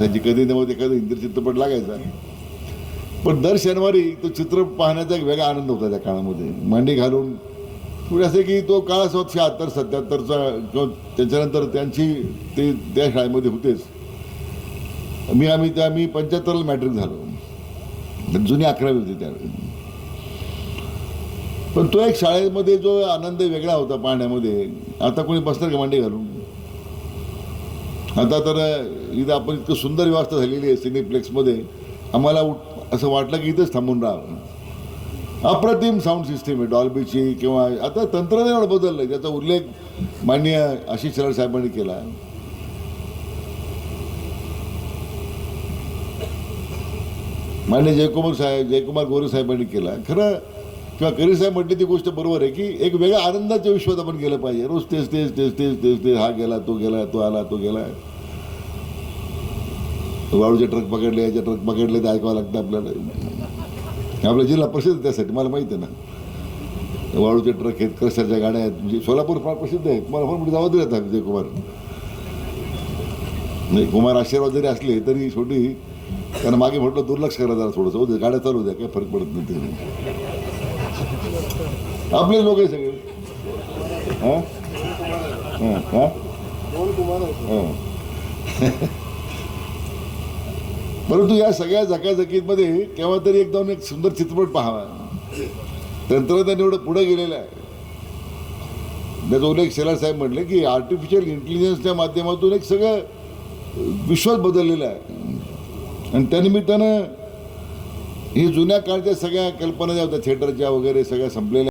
त्याची कधी नव्हती एखादं हिंदी चित्रपट लागायचा, पण दर शनिवारी तो चित्र पाहण्याचा एक वेगळा आनंद होता त्या काळामध्ये. मांडी घालून पुढे असे की तो काळ 76 77चा किंवा त्याच्यानंतर त्यांची ते त्या शाळेमध्ये होतेच. आम्ही 75ला मॅट्रिक झालो, जुनी 11वी होती त्यावेळी. पण तो एक शाळेमध्ये जो आनंद वेगळा होता पाहण्यामध्ये, आता कोणी बसणार का मांडी घालून? आता तर इथं आपण इतकं सुंदर व्यवस्था झालेली आहे सिनेप्लेक्समध्ये, आम्हाला असं वाटलं की इथंच थांबून राहावं. अप्रतिम साऊंड सिस्टीम आहे डॉल्बीची, किंवा आता तंत्रज्ञान बदललं आहे, त्याचा उल्लेख माननीय आशिष शेलार साहेबांनी केला. माननीय जयकुमार गोरे साहेबांनी केला. खरं किंवा करी साहेब म्हटली ती गोष्ट बरोबर आहे की एक वेगळ्या आनंदाच्या विश्वात आपण गेलं पाहिजे. रोज तेच हा गेला, तो गेला, तो आला, तो गेला. वाळूचे ट्रक पकडले, याचे ट्रक पकडले, ते ऐकावं लागतं आपल्याला. आपला जिल्हा प्रसिद्ध त्यासाठी, मला माहिती आहे ना. वाळूचे ट्रक आहेत, क्रशरच्या गाड्या आहेत, म्हणजे सोलापूर फार प्रसिद्ध आहे. मला फोन म्हणजे जावा दिला विजयकुमार नाही, कुमार आशीर्वाद जरी असले तरी छोटी, कारण मागे म्हटलं दुर्लक्ष करा जरा थोडंसं, होते गाड्या चालू द्या, काही फरक पडत नाही. ते आपले लोक आहे सगळे. हां हां हां परंतु या सगळ्या झकाझकीमध्ये केव्हा तरी एकदम एक सुंदर चित्रपट पाहावा. तंत्रज्ञान एवढं पुढे गेलेलं आहे. त्याचा उल्लेख शेलार साहेब म्हटले की आर्टिफिशियल इंटेलिजन्सच्या माध्यमातून एक सगळं विश्वास बदललेला आहे. आणि त्यानिमित्तानं ही जुन्या काळच्या सगळ्या कल्पना ज्या होत्या थिएटरच्या वगैरे सगळ्या संपलेल्या